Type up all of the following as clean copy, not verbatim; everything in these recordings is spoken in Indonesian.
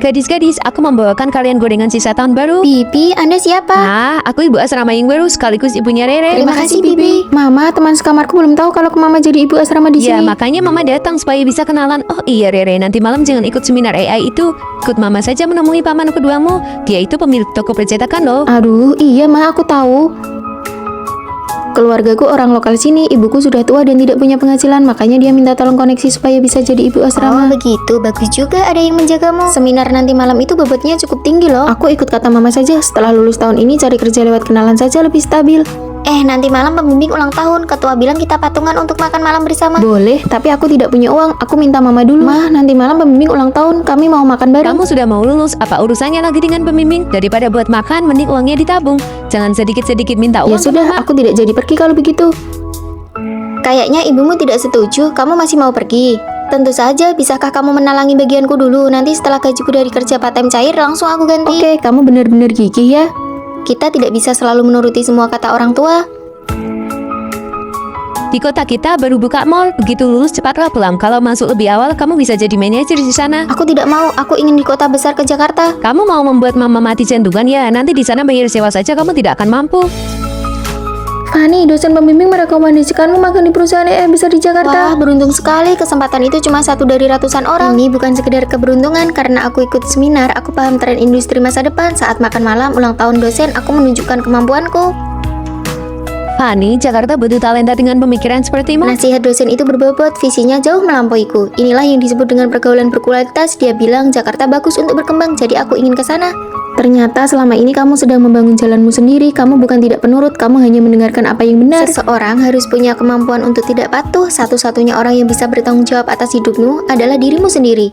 Gadis-gadis, aku membawakan kalian gorengan sisa tahun baru. Bibi, Anda siapa? Nah, aku ibu asrama yang baru sekaligus ibunya Rere. Terima kasih, Bibi. Mama, teman sekamarku belum tahu kalau Mama jadi ibu asrama di Ya, sini. makanya mama datang supaya bisa kenalan. Oh iya Rere, nanti malam jangan ikut seminar AI itu. Ikut mama saja menemui paman keduamu. Dia itu pemilik toko percetakan loh. Aduh, iya Ma, aku tahu. Keluargaku orang lokal sini, ibuku sudah tua dan tidak punya penghasilan, makanya dia minta tolong koneksi supaya bisa jadi ibu asrama. Oh begitu, bagus juga ada yang menjagamu. Seminar nanti malam itu bobotnya cukup tinggi loh. Aku ikut kata Mama saja, setelah lulus tahun ini cari kerja lewat kenalan saja lebih stabil. Nanti malam pembimbing ulang tahun, ketua bilang kita patungan untuk makan malam bersama. Boleh, tapi aku tidak punya uang, aku minta Mama dulu. Ma, nanti malam pembimbing ulang tahun, kami mau makan bareng. Kamu sudah mau lulus, apa urusannya lagi dengan pembimbing? Daripada buat makan, mending uangnya ditabung. Jangan sedikit-sedikit minta uang Ya sudah, ke mama. aku tidak jadi pergi kalau begitu. Kayaknya ibumu tidak setuju, kamu masih mau pergi. Tentu saja, bisakah kamu menalangi bagianku dulu? Nanti setelah gajiku dari kerja part-time cair, langsung aku ganti. Oke, kamu benar-benar gigih ya. Kita tidak bisa selalu menuruti semua kata orang tua. Di kota kita baru buka mall, begitu lulus cepatlah pulang. Kalau masuk lebih awal, kamu bisa jadi manajer di sana. Aku tidak mau, aku ingin di kota besar ke Jakarta. Kamu mau membuat mama mati jantungan ya? Nanti di sana bayar sewa saja kamu tidak akan mampu. Fani, dosen pembimbing merekomendasikanmu makan di perusahaan besar di Wah, Jakarta. beruntung sekali, kesempatan itu cuma satu dari ratusan orang. Ini bukan sekedar keberuntungan, karena aku ikut seminar, aku paham tren industri masa depan. Saat makan malam ulang tahun dosen, aku menunjukkan kemampuanku. Fani, Jakarta butuh talenta dengan pemikiran sepertimu. Nasihat dosen itu berbobot, visinya jauh melampauiku. Inilah yang disebut dengan pergaulan berkualitas. Dia bilang Jakarta bagus untuk berkembang, jadi aku ingin ke sana. Ternyata selama ini kamu sedang membangun jalanmu sendiri. Kamu bukan tidak penurut, kamu hanya mendengarkan apa yang benar. Seseorang harus punya kemampuan untuk tidak patuh. Satu-satunya orang yang bisa bertanggung jawab atas hidupmu adalah dirimu sendiri.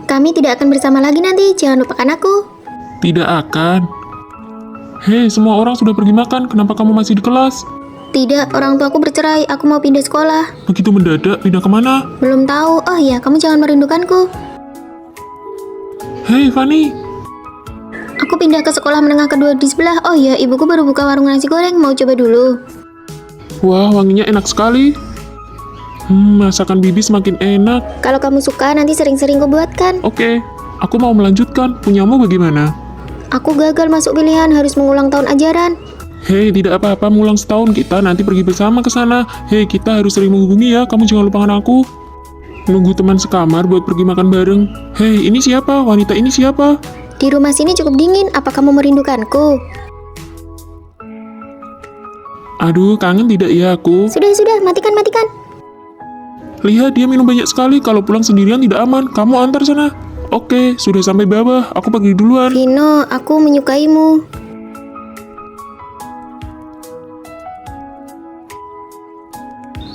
Kami tidak akan bersama lagi nanti, jangan lupakan aku. Tidak akan. Hei, semua orang sudah pergi makan, kenapa kamu masih di kelas? Tidak, orang tuaku bercerai, aku mau pindah sekolah. Begitu mendadak, pindah kemana? Belum tahu, oh iya, kamu jangan merindukanku. Hei, Fani. Aku pindah ke sekolah menengah kedua di sebelah. Oh iya, ibuku baru buka warung nasi goreng, mau coba dulu. Wah, wanginya enak sekali. Masakan Bibi semakin enak. Kalau kamu suka, nanti sering-sering kubuatkan. Oke, aku mau melanjutkan. Punyamu bagaimana? Aku gagal masuk pilihan, harus mengulang tahun ajaran. Hei, tidak apa-apa, mengulang setahun kita nanti pergi bersama ke sana. Hei, kita harus sering menghubungi ya, kamu jangan lupakan aku. Nunggu teman sekamar buat pergi makan bareng. Hei, ini siapa? Wanita ini siapa? Di rumah sini cukup dingin, apa kamu merindukanku? Aduh, kangen tidak ya aku? Sudah, matikan. Lihat, dia minum banyak sekali. Kalau pulang sendirian tidak aman. Kamu antar sana. Oke, sudah sampai bawah. Aku pergi duluan. Vino, aku menyukaimu.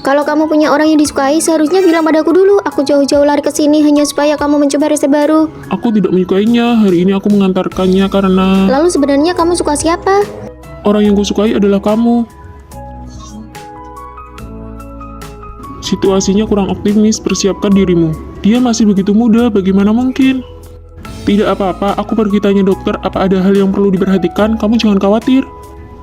Kalau kamu punya orang yang disukai, seharusnya bilang padaku dulu. Aku jauh-jauh lari ke sini hanya supaya kamu mencoba resep baru. Aku tidak menyukainya. Hari ini aku mengantarkannya karena Lalu sebenarnya kamu suka siapa? orang yang kusukai adalah kamu. Situasinya kurang optimis, persiapkan dirimu. Dia masih begitu muda, bagaimana mungkin? Tidak apa-apa, aku pergi tanya dokter apa ada hal yang perlu diperhatikan, kamu jangan khawatir.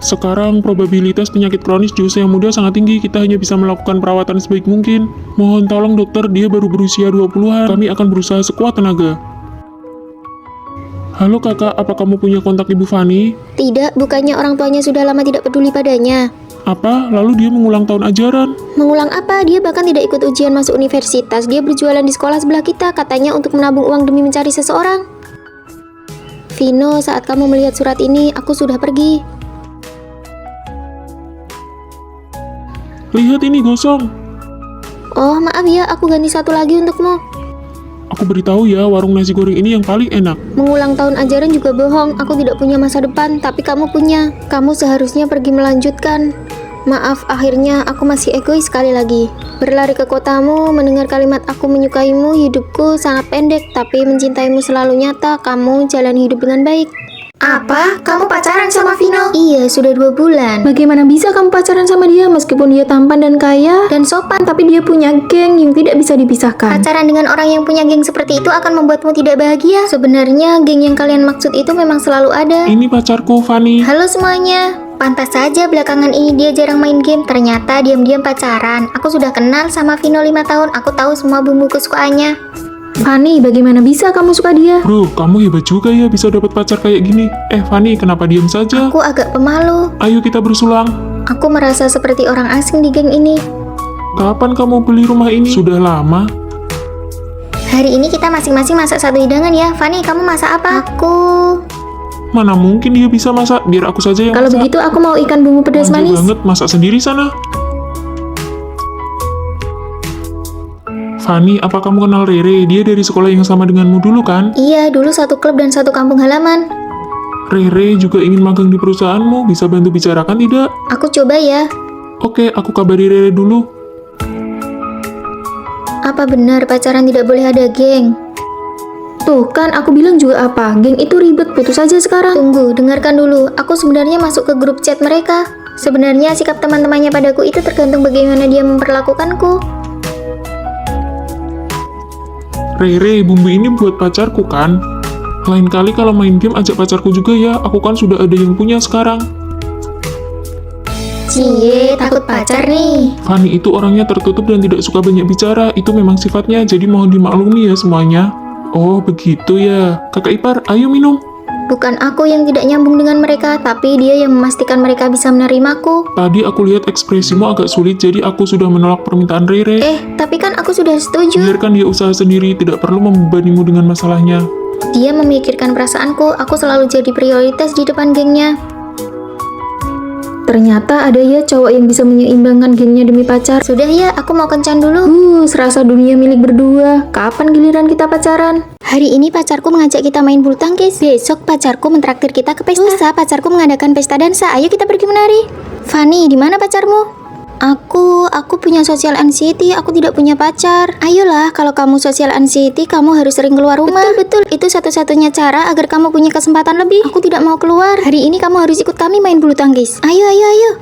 Sekarang probabilitas penyakit kronis di usia yang muda sangat tinggi, kita hanya bisa melakukan perawatan sebaik mungkin. Mohon tolong dokter, dia baru berusia 20-an, kami akan berusaha sekuat tenaga. Halo kakak, apa kamu punya kontak ibu Fani? Tidak, bukannya orang tuanya sudah lama tidak peduli padanya. Apa? Lalu dia mengulang tahun ajaran? Mengulang apa? Dia bahkan tidak ikut ujian masuk universitas. Dia berjualan di sekolah sebelah kita, katanya untuk menabung uang demi mencari seseorang. Vino, saat kamu melihat surat ini, aku sudah pergi. Lihat ini gosong. Oh, maaf ya, aku ganti satu lagi untukmu. Aku beritahu ya, warung nasi goreng ini yang paling enak. Mengulang tahun ajaran juga bohong. Aku tidak punya masa depan, tapi kamu punya. Kamu seharusnya pergi melanjutkan. Maaf, akhirnya aku masih egois sekali lagi. Berlari ke kotamu, mendengar kalimat aku menyukaimu, hidupku sangat pendek, tapi mencintaimu selalu nyata, kamu jalan hidup dengan baik. Apa? Kamu pacaran sama Vino? Iya, sudah 2 bulan. Bagaimana bisa kamu pacaran sama dia meskipun dia tampan dan kaya dan sopan, tapi dia punya geng yang tidak bisa dipisahkan? Pacaran dengan orang yang punya geng seperti itu akan membuatmu tidak bahagia. Sebenarnya geng yang kalian maksud itu memang selalu ada. Ini pacarku, Fani. Halo semuanya. Pantas saja belakangan ini dia jarang main game. Ternyata diam-diam pacaran. Aku sudah kenal sama Vino 5 tahun. Aku tahu semua bumbu kesukaannya. Fanny, bagaimana bisa kamu suka dia? Bro, kamu hebat juga ya bisa dapat pacar kayak gini. Fanny, kenapa diam saja? Aku agak pemalu. Ayo kita bersulang. Aku merasa seperti orang asing di geng ini. Kapan kamu beli rumah ini? Sudah lama. Hari ini kita masing-masing masak satu hidangan ya. Fanny, kamu masak apa? Aku... Mana mungkin dia bisa masak? Biar aku saja yang Kalau masak. begitu aku mau ikan bumbu pedas Manja manis. banget, masak sendiri sana. Fanny, apa kamu kenal Rere? Dia dari sekolah yang sama denganmu dulu kan? Iya, dulu satu klub dan satu kampung halaman. Rere juga ingin magang di perusahaanmu, bisa bantu bicarakan tidak? Aku coba ya. Oke, aku kabari Rere dulu. Apa benar pacaran tidak boleh ada geng? Tuh kan aku bilang juga apa, geng itu ribet, putus aja sekarang. Tunggu, dengarkan dulu. Aku sebenarnya masuk ke grup chat mereka. Sebenarnya sikap teman-temannya padaku itu tergantung bagaimana dia memperlakukanku. Rere, bumbu ini buat pacarku kan? Lain kali kalau main game ajak pacarku juga ya, aku kan sudah ada yang punya sekarang. Cie, takut pacar nih. Fanny itu orangnya tertutup dan tidak suka banyak bicara, itu memang sifatnya, jadi mohon dimaklumi ya semuanya. Oh, begitu ya. Kakak ipar, ayo minum. Bukan aku yang tidak nyambung dengan mereka, tapi dia yang memastikan mereka bisa menerimaku. Tadi aku lihat ekspresimu agak sulit, jadi aku sudah menolak permintaan Rere. Tapi kan aku sudah setuju. Biarkan dia usaha sendiri, tidak perlu membebanimu dengan masalahnya. Dia memikirkan perasaanku, aku selalu jadi prioritas di depan gengnya. Ternyata ada ya cowok yang bisa menyeimbangkan gengnya demi pacar. Sudah ya, aku mau kencan dulu. Serasa dunia milik berdua. Kapan giliran kita pacaran? Hari ini pacarku mengajak kita main bulu tangkis. Besok pacarku mentraktir kita ke pesta. Lusa pacarku mengadakan pesta dansa. Ayo kita pergi menari. Fanny, di mana pacarmu? Aku punya social anxiety. Aku tidak punya pacar. Ayolah, kalau kamu social anxiety, kamu harus sering keluar rumah. Betul, itu satu-satunya cara agar kamu punya kesempatan lebih. Aku tidak mau keluar. Hari ini kamu harus ikut kami main bulu tangkis. Ayo.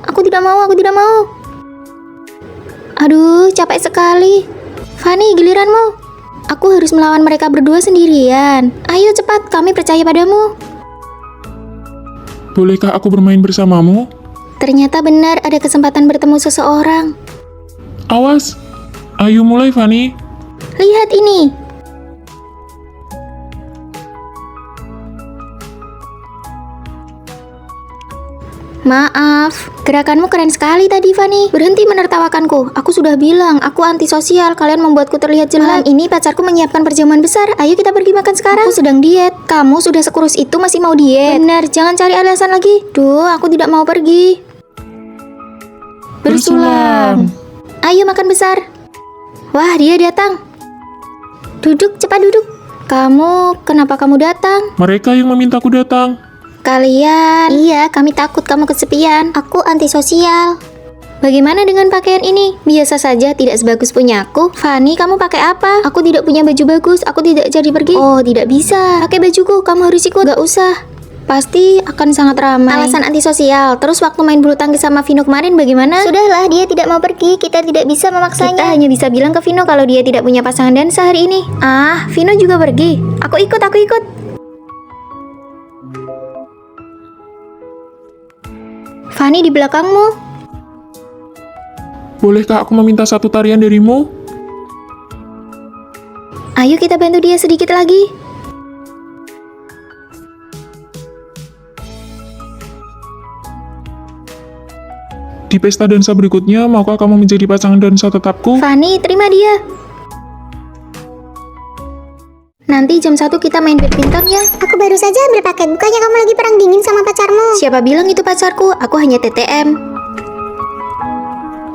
Aku tidak mau. Aduh, capek sekali. Fanny, giliranmu. Aku harus melawan mereka berdua sendirian. Ayo cepat, kami percaya padamu. Bolehkah aku bermain bersamamu? Ternyata benar ada kesempatan bertemu seseorang. Awas. Ayo mulai, Fanny. Lihat ini. Maaf, gerakanmu keren sekali tadi, Fanny. Berhenti menertawakanku. Aku sudah bilang, aku antisosial. Kalian membuatku terlihat jelek. Malam ini pacarku menyiapkan perjamuan besar. Ayo kita pergi makan sekarang. Aku sedang diet. Kamu sudah sekurus itu masih mau diet? Benar, jangan cari alasan lagi. Duh, aku tidak mau pergi. Bersulang. Ayo makan besar. Wah, dia datang. Duduk, cepat duduk. Kenapa kamu datang? Mereka yang memintaku datang. Kalian? Iya, kami takut kamu kesepian. Aku antisosial. Bagaimana dengan pakaian ini? Biasa saja, tidak sebagus punyaku. Fanny, kamu pakai apa? Aku tidak punya baju bagus, aku tidak jadi pergi. Oh, tidak bisa. Pakai bajuku, kamu harus ikut. Gak usah. Pasti akan sangat ramai. Alasan antisosial. Terus waktu main bulu tangkis sama Vino kemarin bagaimana? Sudahlah, dia tidak mau pergi. Kita tidak bisa memaksanya. Kita hanya bisa bilang ke Vino kalau dia tidak punya pasangan dansa hari ini. Vino juga pergi. Aku ikut. Fanny di belakangmu. Bolehkah aku meminta satu tarian darimu? Ayo kita bantu dia sedikit lagi. Di pesta dansa berikutnya, maukah kamu menjadi pasangan dansa tetapku? Fanny, terima dia. Nanti jam 1 kita main badminton ya. Aku baru saja ambil paket, bukannya kamu lagi perang dingin sama pacarmu? Siapa bilang itu pacarku? Aku hanya TTM.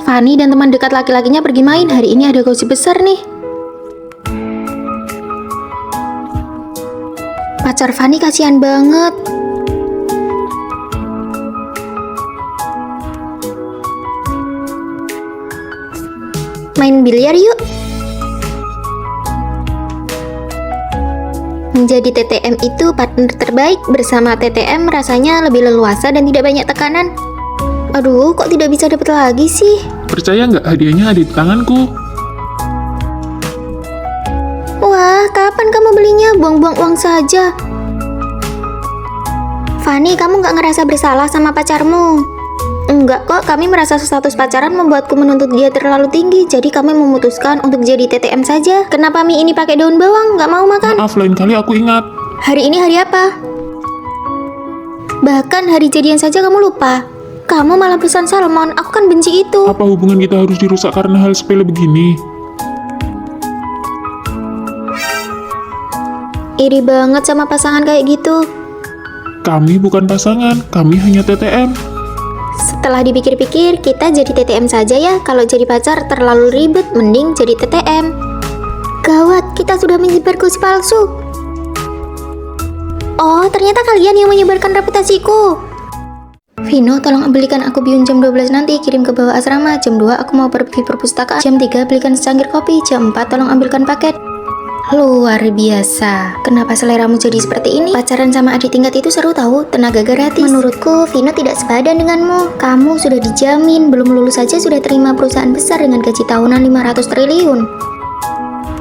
Fanny dan teman dekat laki-lakinya pergi main. Hari ini ada gosip besar nih. Pacar Fanny kasihan banget. Main biliar yuk. Menjadi TTM itu partner terbaik. Bersama TTM rasanya lebih leluasa dan tidak banyak tekanan. Aduh, kok tidak bisa dapat lagi sih? Percaya nggak hadiahnya ada di tanganku? Wah, kapan kamu belinya? Buang-buang uang saja. Fanny, kamu nggak ngerasa bersalah sama pacarmu? Enggak kok, kami merasa status pacaran membuatku menuntut dia terlalu tinggi. Jadi kami memutuskan untuk jadi TTM saja. Kenapa mie ini pakai daun bawang? Nggak mau makan? Maaf, lain kali aku ingat. Hari ini hari apa? Bahkan hari jadian saja kamu lupa. Kamu malah pesan salmon, aku kan benci itu. Apa hubungan kita harus dirusak karena hal sepele begini? Iri banget sama pasangan kayak gitu. Kami bukan pasangan, kami hanya TTM. Setelah dipikir-pikir, kita jadi TTM saja ya. Kalau jadi pacar terlalu ribet, mending jadi TTM. Gawat, kita sudah menyebar gosip palsu. Oh, ternyata kalian yang menyebarkan reputasiku. Vino, tolong belikan aku bihun jam 12 nanti, kirim ke bawah asrama. Jam 2 aku mau pergi perpustakaan. Jam 3 belikan secangkir kopi. Jam 4 tolong ambilkan paket. Luar biasa. Kenapa seleramu jadi seperti ini? Pacaran sama adik tingkat itu seru tahu, tenaga gratis. Menurutku, Vino tidak sepadan denganmu. Kamu sudah dijamin, belum lulus saja sudah terima perusahaan besar dengan gaji tahunan 500 triliun.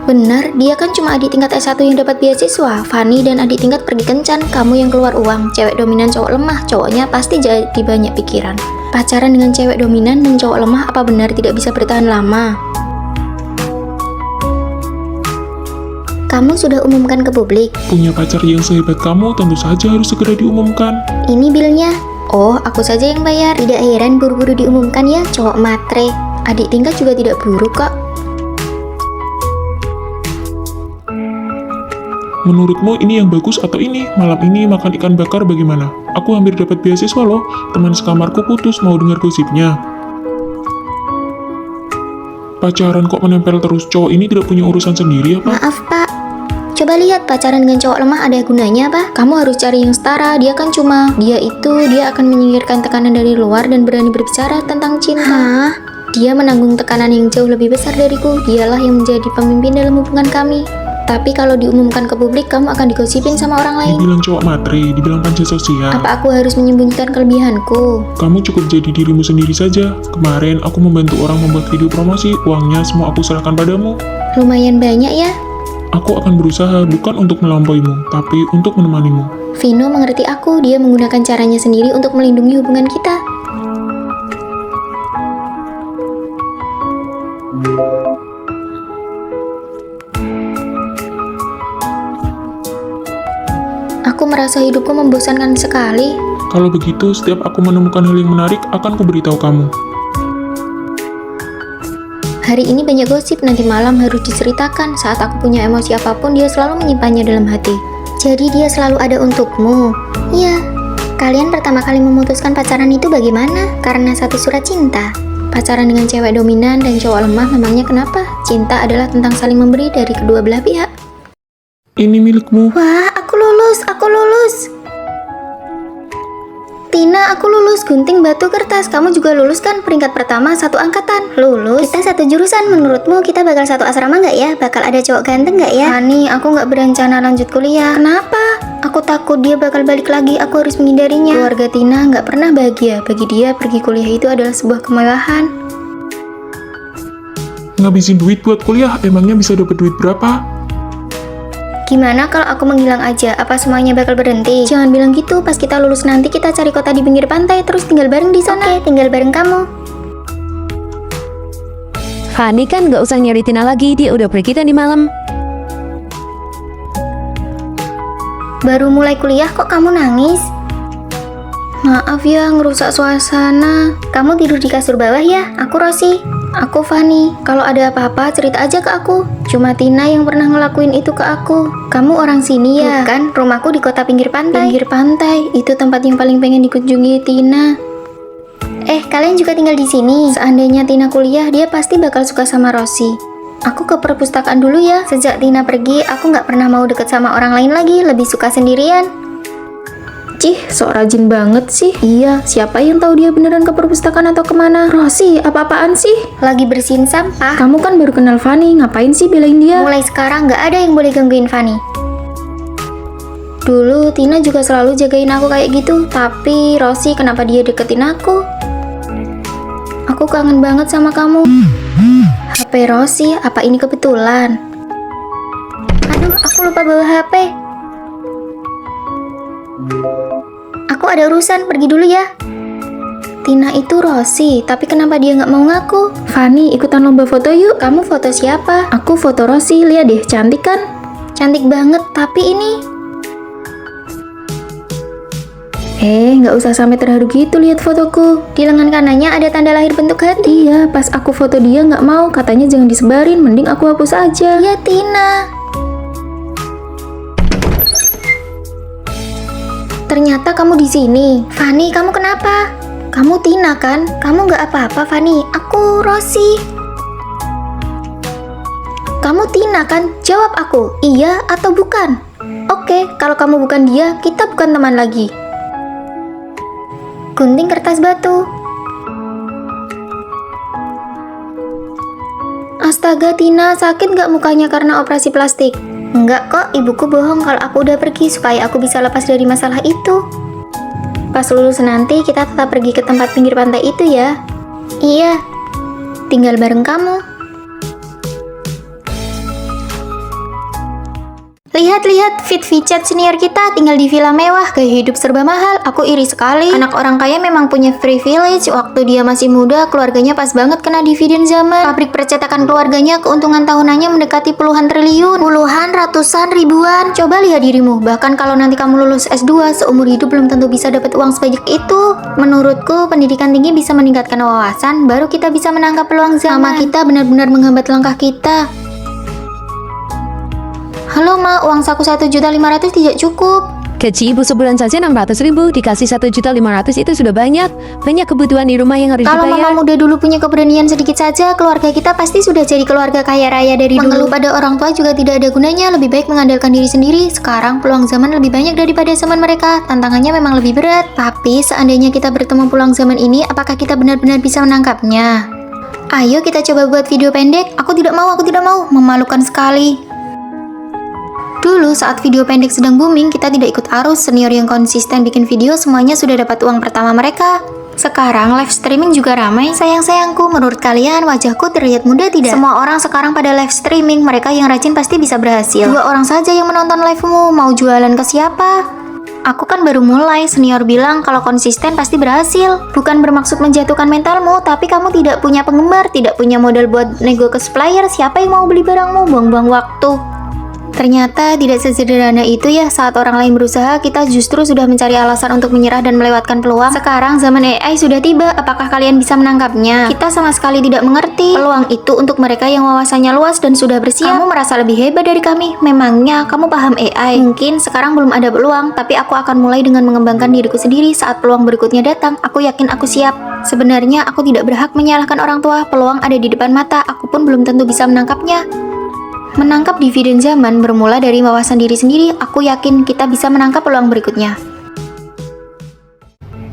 Benar, dia kan cuma adik tingkat S1 yang dapat beasiswa. Fanny dan adik tingkat pergi kencan, kamu yang keluar uang. Cewek dominan cowok lemah, cowoknya pasti jadi banyak pikiran. Pacaran dengan cewek dominan dan cowok lemah apa benar tidak bisa bertahan lama? Kamu sudah umumkan ke publik? Punya pacar yang sehebat kamu tentu saja harus segera diumumkan. Ini bilnya. Oh, aku saja yang bayar. Tidak heran buru-buru diumumkan ya, cowok matre. Adik tingkat juga tidak buruk kok. Menurutmu ini yang bagus atau ini? Malam ini makan ikan bakar bagaimana? Aku hampir dapat beasiswa loh. Teman sekamarku putus, mau dengar gosipnya. Pacaran kok menempel terus? Cowok ini tidak punya urusan sendiri apa? Maaf pak, coba lihat pacaran dengan cowok lemah ada gunanya apa? Kamu harus cari yang setara, dia kan cuma dia akan menyingkirkan tekanan dari luar dan berani berbicara tentang cinta. Hah? Dia menanggung tekanan yang jauh lebih besar dariku, dialah yang menjadi pemimpin dalam hubungan kami. Tapi kalau diumumkan ke publik, kamu akan digosipin sama orang lain. Dibilang cowok matre, dibilang panjat sosial. Apa aku harus menyembunyikan kelebihanku? Kamu cukup jadi dirimu sendiri saja. Kemarin aku membantu orang membuat video promosi, uangnya semua aku serahkan padamu. Lumayan banyak ya. Aku akan berusaha bukan untuk melampauimu, tapi untuk menemanimu. Vino mengerti aku, dia menggunakan caranya sendiri untuk melindungi hubungan kita. Aku merasa hidupku membosankan sekali. Kalau begitu, setiap aku menemukan hal yang menarik, akan kuberitahu kamu. Hari ini banyak gosip, nanti malam harus diceritakan. Saat aku punya emosi apapun, dia selalu menyimpannya dalam hati. Jadi dia selalu ada untukmu. Iya. Kalian pertama kali memutuskan pacaran itu bagaimana? Karena satu surat cinta. Pacaran dengan cewek dominan dan cowok lemah memangnya kenapa? Cinta adalah tentang saling memberi dari kedua belah pihak. Ini milikmu. Wah, aku lulus. Tina, aku lulus. Gunting batu kertas. Kamu juga lulus kan? Peringkat pertama satu angkatan. Lulus. Kita satu jurusan. Menurutmu kita bakal satu asrama nggak ya? Bakal ada cowok ganteng nggak ya? Hani, aku nggak berencana lanjut kuliah. Kenapa? Aku takut dia bakal balik lagi. Aku harus menghindarinya. Keluarga Tina nggak pernah bahagia. Bagi dia, pergi kuliah itu adalah sebuah kemewahan. Ngabisin duit buat kuliah, emangnya bisa dapat duit berapa? Gimana kalau aku menghilang aja? Apa semuanya bakal berhenti? Jangan bilang gitu. Pas kita lulus nanti kita cari kota di pinggir pantai terus tinggal bareng di sana. Oke, tinggal bareng kamu. Fanny kan gak usah nyari Tina lagi, dia udah pergi tadi malam. Baru mulai kuliah kok kamu nangis? Maaf ya, ngerusak suasana. Kamu tidur di kasur bawah ya? Aku Rosi. Aku Fanny. Kalau ada apa-apa cerita aja ke aku. Cuma Tina yang pernah ngelakuin itu ke aku. Kamu orang sini ya? Bukan, rumahku di kota pinggir pantai. Pinggir pantai, itu tempat yang paling pengen dikunjungi Tina. Kalian juga tinggal di sini. Seandainya Tina kuliah, dia pasti bakal suka sama Rosi. Aku ke perpustakaan dulu ya. Sejak Tina pergi, aku nggak pernah mau deket sama orang lain lagi. Lebih suka sendirian. Cih, sok rajin banget sih. Iya, siapa yang tahu dia beneran ke perpustakaan atau kemana? Rosi, apa-apaan sih? Lagi bersihin sampah. Kamu kan baru kenal Fanny, ngapain sih belain dia? Mulai sekarang nggak ada yang boleh gangguin Fanny. Dulu Tina juga selalu jagain aku kayak gitu. Tapi Rosi kenapa dia deketin aku? Aku kangen banget sama kamu. HP Rosi, apa ini kebetulan? Aduh, aku lupa bawa HP. Aku ada urusan, pergi dulu ya. Tina itu Rosi, tapi kenapa dia nggak mau ngaku? Fanny, ikutan lomba foto yuk. Kamu foto siapa? Aku foto Rosi, lihat deh, cantik kan? Cantik banget, tapi ini... nggak usah sampai terharu gitu lihat fotoku. Di lengan kanannya ada tanda lahir bentuk hati. Iya, pas aku foto dia nggak mau, katanya jangan disebarin, mending aku hapus aja. Ya Tina. Ternyata kamu di sini. Fanny, kamu kenapa? Kamu Tina kan? Kamu nggak apa-apa, Fanny. Aku Rosi. Kamu Tina kan? Jawab aku, iya atau bukan? Oke, kalau kamu bukan dia, kita bukan teman lagi. Gunting kertas batu. Astaga Tina, sakit nggak mukanya karena operasi plastik? Enggak kok, ibuku bohong kalau aku udah pergi supaya aku bisa lepas dari masalah itu. Pas lulus nanti kita tetap pergi ke tempat pinggir pantai itu ya. Iya, tinggal bareng kamu. Lihat-lihat, fit chat senior kita tinggal di villa mewah, gaya hidup serba mahal. Aku iri sekali. Anak orang kaya memang punya privilege. Waktu dia masih muda, keluarganya pas banget kena dividen zaman. Pabrik percetakan keluarganya keuntungan tahunannya mendekati puluhan triliun. Puluhan, ratusan, ribuan. Coba lihat dirimu. Bahkan kalau nanti kamu lulus S2, seumur hidup belum tentu bisa dapat uang sebanyak itu. Menurutku, pendidikan tinggi bisa meningkatkan wawasan, baru kita bisa menangkap peluang zaman. Mama kita benar-benar menghambat langkah kita. Halo Ma, uang saku 1.500.000 tidak cukup. Gaji ibu sebulan saja 600.000, dikasih 1.500.000 itu sudah banyak. Banyak kebutuhan di rumah yang harus Kalau dibayar. mama muda dulu punya keberanian sedikit saja, keluarga kita pasti sudah jadi keluarga kaya raya dari dulu. Mengeluh pada orang tua juga tidak ada gunanya, lebih baik mengandalkan diri sendiri. Sekarang peluang zaman lebih banyak daripada zaman mereka, tantangannya memang lebih berat. Tapi seandainya kita bertemu peluang zaman ini, apakah kita benar-benar bisa menangkapnya? Ayo kita coba buat video pendek. Aku tidak mau, memalukan sekali. Dulu saat video pendek sedang booming, kita tidak ikut arus. Senior yang konsisten bikin video semuanya sudah dapat uang pertama mereka. Sekarang live streaming juga ramai. Sayang-sayangku, menurut kalian wajahku terlihat muda tidak? Semua orang sekarang pada live streaming. Mereka yang rajin pasti bisa berhasil. 2 orang saja yang menonton livemu. Mau jualan ke siapa? Aku kan baru mulai. Senior bilang kalau konsisten pasti berhasil. Bukan bermaksud menjatuhkan mentalmu, tapi kamu tidak punya penggemar, tidak punya modal buat nego ke supplier. Siapa yang mau beli barangmu? Buang-buang waktu. Ternyata tidak sesederhana itu ya. Saat orang lain berusaha, kita justru sudah mencari alasan untuk menyerah dan melewatkan peluang. Sekarang zaman AI sudah tiba, apakah kalian bisa menangkapnya? Kita sama sekali tidak mengerti. Peluang itu untuk mereka yang wawasannya luas dan sudah bersiap. Kamu merasa lebih hebat dari kami. Memangnya kamu paham AI? Mungkin sekarang belum ada peluang, tapi aku akan mulai dengan mengembangkan diriku sendiri. Saat peluang berikutnya datang, aku yakin aku siap. Sebenarnya aku tidak berhak menyalahkan orang tua. Peluang ada di depan mata, aku pun belum tentu bisa menangkapnya. Menangkap dividen zaman bermula dari wawasan diri sendiri. Aku yakin kita bisa menangkap peluang berikutnya.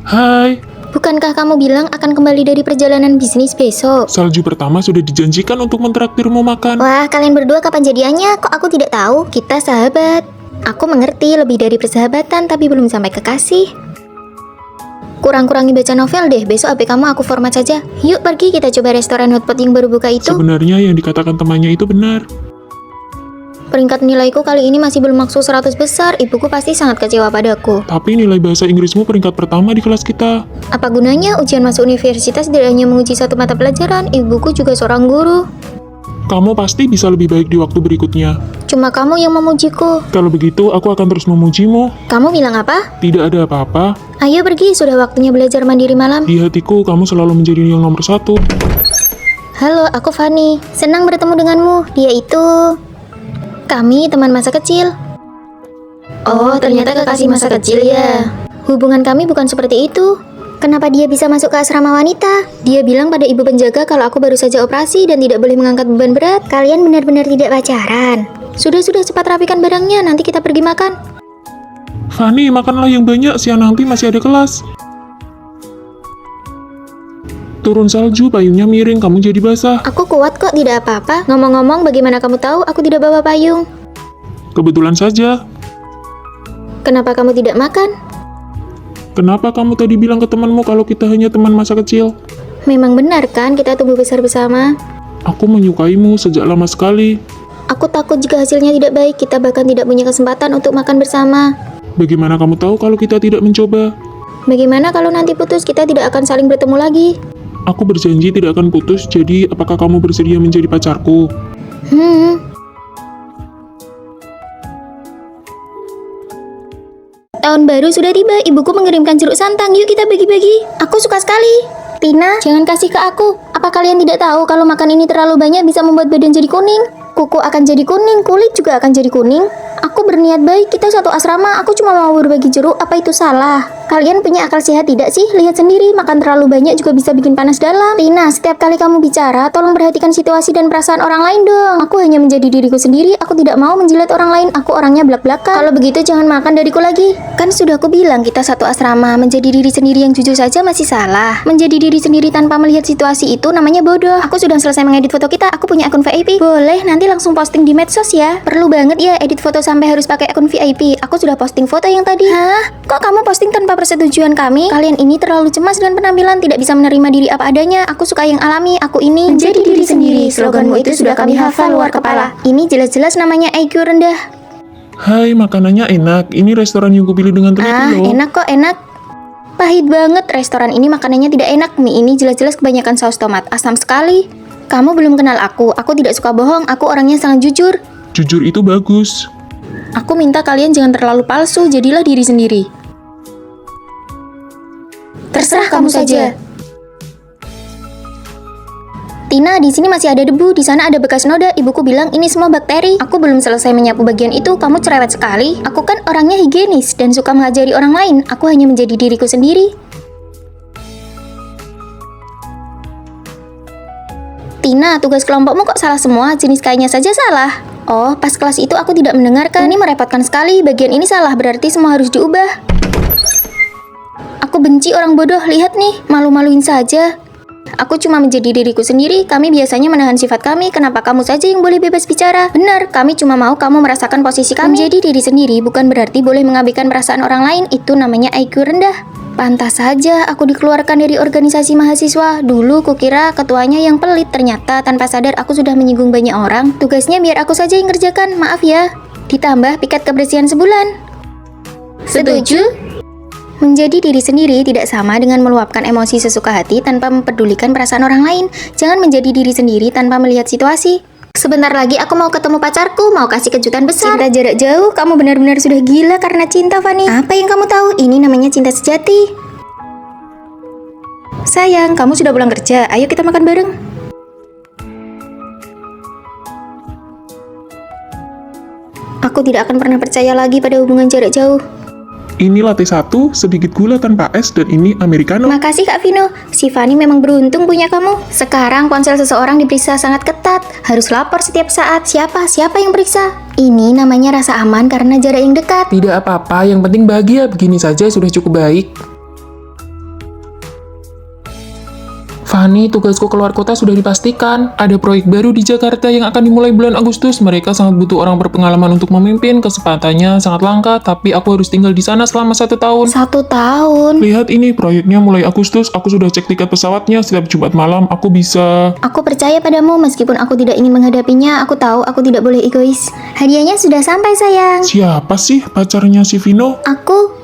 Hai, Bukankah kamu bilang akan kembali dari perjalanan bisnis besok? salju pertama sudah dijanjikan untuk mentraktirmu makan. Wah, kalian berdua kapan jadiannya? Kok aku tidak tahu? Kita sahabat. Aku mengerti lebih dari persahabatan, tapi belum sampai kekasih. Kurang-kurangi baca novel deh. Besok HP kamu aku format saja. Yuk pergi kita coba restoran hotpot yang baru buka itu. Sebenarnya yang dikatakan temannya itu benar. Peringkat nilaiku kali ini masih belum masuk 100 besar. Ibuku pasti sangat kecewa padaku. Tapi nilai bahasa Inggrismu peringkat pertama di kelas kita. Apa gunanya ujian masuk universitas tidak hanya menguji satu mata pelajaran? Ibuku juga seorang guru. Kamu pasti bisa lebih baik di waktu berikutnya. Cuma kamu yang memujiku. Kalau begitu, aku akan terus memujimu. Kamu bilang apa? Tidak ada apa-apa. Ayo pergi, sudah waktunya belajar mandiri malam. Di hatiku, kamu selalu menjadi yang nomor 1. Halo, aku Fanny. Senang bertemu denganmu. Dia itu... Kami teman masa kecil. Oh, ternyata kekasih masa kecil ya. Hubungan kami bukan seperti itu. Kenapa dia bisa masuk ke asrama wanita? Dia bilang pada ibu penjaga kalau aku baru saja operasi dan tidak boleh mengangkat beban berat. Kalian benar-benar tidak pacaran. Sudah cepat rapikan barangnya, nanti kita pergi makan. Fanny, makanlah yang banyak, siang nanti masih ada kelas. Turun salju, payungnya miring, kamu jadi basah. Aku kuat kok, tidak apa-apa. Ngomong-ngomong, bagaimana kamu tahu aku tidak bawa payung? Kebetulan saja. Kenapa kamu tidak makan? Kenapa kamu tadi bilang ke temanmu kalau kita hanya teman masa kecil? Memang benar kan kita tumbuh besar bersama? Aku menyukaimu sejak lama sekali. Aku takut jika hasilnya tidak baik, kita bahkan tidak punya kesempatan untuk makan bersama. Bagaimana kamu tahu kalau kita tidak mencoba? Bagaimana kalau nanti putus, kita tidak akan saling bertemu lagi? Aku berjanji tidak akan putus, jadi apakah kamu bersedia menjadi pacarku? Tahun baru sudah tiba, ibuku mengirimkan jeruk santang. Yuk kita bagi-bagi. Aku suka sekali. Tina, jangan kasih ke aku. Apa kalian tidak tahu kalau makan ini terlalu banyak bisa membuat badan jadi kuning? Kuku akan jadi kuning, kulit juga akan jadi kuning. Aku berniat baik, kita satu asrama, aku cuma mau berbagi jeruk, apa itu salah? Kalian punya akal sehat tidak sih? Lihat sendiri, makan terlalu banyak juga bisa bikin panas dalam. Tina, setiap kali kamu bicara, tolong perhatikan situasi dan perasaan orang lain dong. Aku hanya menjadi diriku sendiri, aku tidak mau menjilat orang lain, aku orangnya belak-belakan. Kalau begitu jangan makan dariku lagi. Kan sudah aku bilang kita satu asrama, menjadi diri sendiri yang jujur saja masih salah. Menjadi diri sendiri tanpa melihat situasi itu namanya bodoh. Aku sudah selesai mengedit foto kita, aku punya akun VIP. Boleh, nanti langsung posting di medsos ya. Perlu banget ya edit foto sampai harus pakai akun VIP. Aku sudah posting foto yang tadi. Hah? Kok kamu posting tanpa persetujuan kami? Kalian ini terlalu cemas dengan penampilan, tidak bisa menerima diri apa adanya. Aku suka yang alami, aku ini menjadi diri sendiri. Sloganmu itu sudah kami hafal luar kepala. Ini jelas-jelas namanya IQ rendah. Hai, makanannya enak. Ini restoran yang kupilih dengan teliti loh. Enak kok, enak. Pahit banget, restoran ini makanannya tidak enak. Mie ini jelas-jelas kebanyakan saus tomat, asam sekali. Kamu belum kenal aku tidak suka bohong, aku orangnya sangat jujur. Jujur itu bagus. Aku minta kalian jangan terlalu palsu, jadilah diri sendiri. Terserah kamu saja. Tina, di sini masih ada debu, di sana ada bekas noda. Ibuku bilang ini semua bakteri. Aku belum selesai menyapu bagian itu, kamu cerewet sekali. Aku kan orangnya higienis dan suka mengajari orang lain. Aku hanya menjadi diriku sendiri. Tina, tugas kelompokmu kok salah semua? Jenis kainnya saja salah. Oh, pas kelas itu aku tidak mendengarkan. Ini merepotkan sekali. Bagian ini salah, berarti semua harus diubah. Aku benci orang bodoh. Lihat nih, malu-maluin saja. Aku cuma menjadi diriku sendiri. Kami biasanya menahan sifat kami. Kenapa kamu saja yang boleh bebas bicara? Benar, kami cuma mau kamu merasakan posisi kami. Menjadi diri sendiri bukan berarti boleh mengabaikan perasaan orang lain. Itu namanya IQ rendah. Pantas saja aku dikeluarkan dari organisasi mahasiswa. Dulu kukira ketuanya yang pelit, ternyata tanpa sadar aku sudah menyinggung banyak orang. Tugasnya biar aku saja yang kerjakan, maaf ya. Ditambah piket kebersihan sebulan. Setuju? Menjadi diri sendiri tidak sama dengan meluapkan emosi sesuka hati tanpa mempedulikan perasaan orang lain. Jangan menjadi diri sendiri tanpa melihat situasi. Sebentar lagi aku mau ketemu pacarku, mau kasih kejutan besar. Cinta jarak jauh, kamu benar-benar sudah gila karena cinta, Fanny. Apa yang kamu tahu? Ini namanya cinta sejati. Sayang, kamu sudah pulang kerja, ayo kita makan bareng. Aku tidak akan pernah percaya lagi pada hubungan jarak jauh. Ini latte 1, sedikit gula tanpa es, dan ini americano. Makasih Kak Vino, si Fanny memang beruntung punya kamu. Sekarang ponsel seseorang diperiksa sangat ketat, harus lapor setiap saat. Siapa yang periksa? Ini namanya rasa aman karena jarak yang dekat. Tidak apa-apa, yang penting bahagia. Begini saja sudah cukup baik. Fanny, tugasku keluar kota sudah dipastikan. Ada proyek baru di Jakarta yang akan dimulai bulan Agustus. Mereka sangat butuh orang berpengalaman untuk memimpin. Kesempatannya sangat langka, tapi aku harus tinggal di sana selama 1 tahun. 1 tahun. Lihat ini, proyeknya mulai Agustus. Aku sudah cek tiket pesawatnya. Setiap Jumat malam aku bisa... Aku percaya padamu meskipun aku tidak ingin menghadapinya. Aku tahu aku tidak boleh egois. Hadiahnya sudah sampai, sayang. Siapa sih pacarnya si Vino? Aku.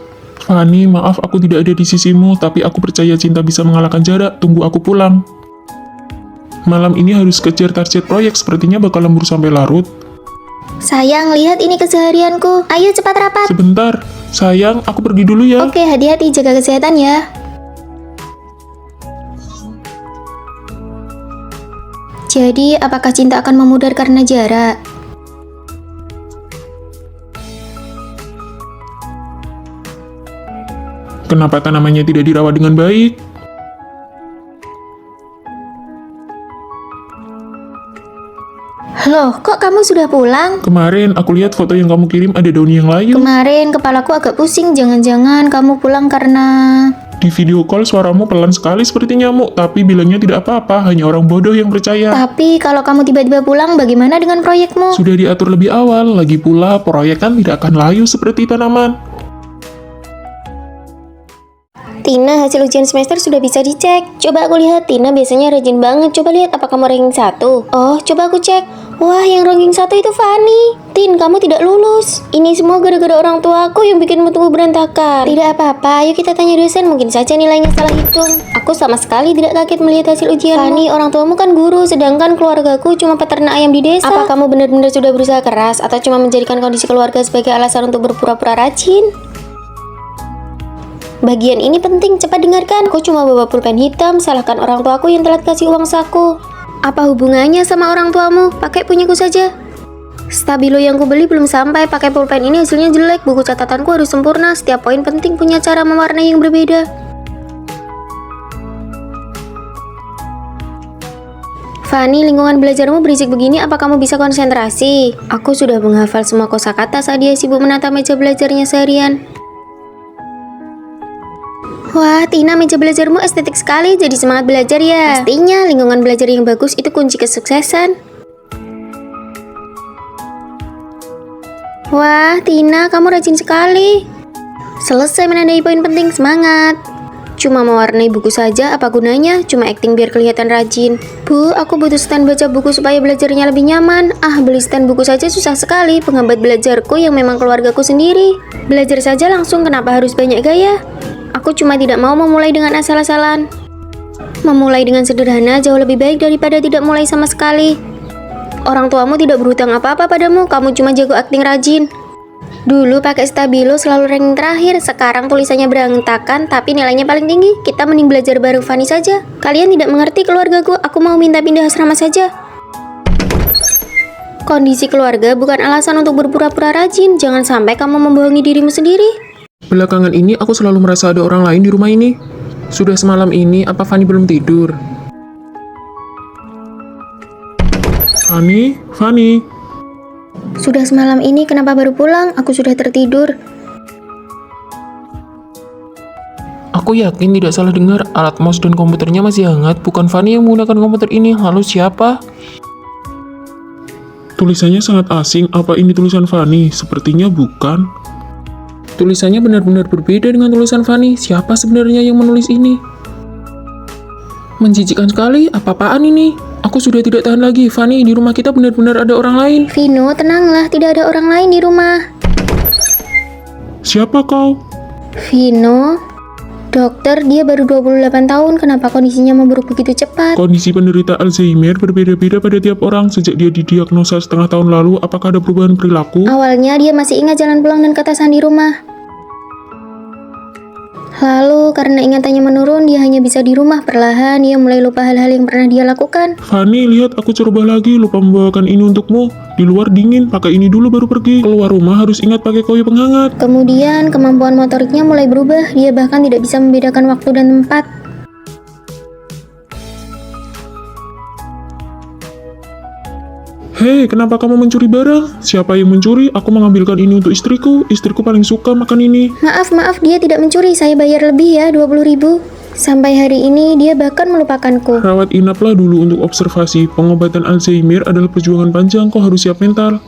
Fanny, maaf aku tidak ada di sisimu, tapi aku percaya cinta bisa mengalahkan jarak. Tunggu aku pulang. Malam ini harus kejar target proyek, sepertinya bakal lembur sampai larut. Sayang, lihat ini keseharianku. Ayo cepat rapat. Sebentar, sayang, aku pergi dulu ya. Oke, hati-hati, jaga kesehatan ya. Jadi, apakah cinta akan memudar karena jarak? Kenapa tanamannya tidak dirawat dengan baik? Loh, kok kamu sudah pulang? Kemarin aku lihat foto yang kamu kirim ada daun yang layu. Kemarin kepalaku agak pusing, jangan-jangan kamu pulang karena... Di video call suaramu pelan sekali seperti nyamuk, tapi bilangnya tidak apa-apa, hanya orang bodoh yang percaya. Tapi kalau kamu tiba-tiba pulang, bagaimana dengan proyekmu? Sudah diatur lebih awal, lagi pula proyek kan tidak akan layu seperti tanaman. Tina, hasil ujian semester sudah bisa dicek. Coba aku lihat, Tina biasanya rajin banget. Coba lihat, apa kamu ranking 1? Oh, coba aku cek. Wah, yang ranking 1 itu Fanny. Tin, kamu tidak lulus. Ini semua gara-gara orang tua aku yang bikinmu tumbuh berantakan. Tidak apa-apa, ayo kita tanya dosen, mungkin saja nilainya salah hitung. Aku sama sekali tidak kaget melihat hasil ujian. Fanny, orang tuamu kan guru, sedangkan keluargaku cuma peternak ayam di desa. Apa kamu benar-benar sudah berusaha keras atau cuma menjadikan kondisi keluarga sebagai alasan untuk berpura-pura rajin? Bagian ini penting, cepat dengarkan. Aku cuma bawa pulpen hitam, salahkan orang tuaku yang telat kasih uang saku. Apa hubungannya sama orang tuamu? Pakai punyaku saja. Stabilo yang kubeli belum sampai, pakai pulpen ini hasilnya jelek. Buku catatanku harus sempurna, setiap poin penting punya cara mewarnai yang berbeda. Fanny, lingkungan belajarmu berisik begini, apa kamu bisa konsentrasi? Aku sudah menghafal semua kosakata saat dia sibuk menata meja belajarnya seharian. Wah, Tina, meja belajarmu estetik sekali, jadi semangat belajar ya. Pastinya, lingkungan belajar yang bagus itu kunci kesuksesan. Wah, Tina, kamu rajin sekali. Selesai menandai poin penting, semangat. Cuma mewarnai buku saja, apa gunanya? Cuma acting biar kelihatan rajin. Bu, aku butuh stand baca buku supaya belajarnya lebih nyaman. Ah, beli stand buku saja susah sekali. Penghambat belajarku yang memang keluargaku sendiri. Belajar saja langsung, kenapa harus banyak gaya? Aku cuma tidak mau memulai dengan asal-asalan. Memulai dengan sederhana jauh lebih baik daripada tidak mulai sama sekali. Orang tuamu tidak berhutang apa-apa padamu, kamu cuma jago akting rajin. Dulu pakai stabilo selalu ranking terakhir, sekarang tulisannya berantakan tapi nilainya paling tinggi. Kita mending belajar bareng Fanny saja. Kalian tidak mengerti keluargaku, aku mau minta pindah asrama saja. Kondisi keluarga bukan alasan untuk berpura-pura rajin, jangan sampai kamu membohongi dirimu sendiri. Belakangan ini aku selalu merasa ada orang lain di rumah ini. Sudah semalam ini, apa Fanny belum tidur? Fanny. Sudah semalam ini, kenapa baru pulang? Aku sudah tertidur. Aku yakin tidak salah dengar, alat mouse dan komputernya masih hangat. Bukan Fanny yang menggunakan komputer ini. Lalu siapa? Tulisannya sangat asing, apa ini tulisan Fanny? Sepertinya bukan. Tulisannya benar-benar berbeda dengan tulisan Fanny. Siapa sebenarnya yang menulis ini? Menjijikkan sekali, apa-apaan ini? Aku sudah tidak tahan lagi. Fanny, di rumah kita benar-benar ada orang lain. Vino, tenanglah, tidak ada orang lain di rumah. Siapa kau? Vino, dokter, dia baru 28 tahun, kenapa kondisinya memburuk begitu cepat? Kondisi penderita Alzheimer berbeda-beda pada tiap orang. Sejak dia didiagnosa setengah tahun lalu, apakah ada perubahan perilaku? Awalnya dia masih ingat jalan pulang dan ketasan di rumah. Lalu, karena ingatannya menurun, dia hanya bisa di rumah. Perlahan, dia mulai lupa hal-hal yang pernah dia lakukan. Fanny, lihat aku coba lagi, lupa membawakan ini untukmu. Di luar dingin, pakai ini dulu baru pergi. Keluar rumah harus ingat pakai koyo penghangat. Kemudian, kemampuan motoriknya mulai berubah. Dia bahkan tidak bisa membedakan waktu dan tempat. Hei, kenapa kamu mencuri barang? Siapa yang mencuri? Aku mengambilkan ini untuk istriku. Istriku paling suka makan ini. Maaf, dia tidak mencuri. Saya bayar lebih ya, 20.000. Sampai hari ini, dia bahkan melupakanku. Rawat inaplah dulu untuk observasi. Pengobatan Alzheimer adalah perjuangan panjang, kau harus siap mental.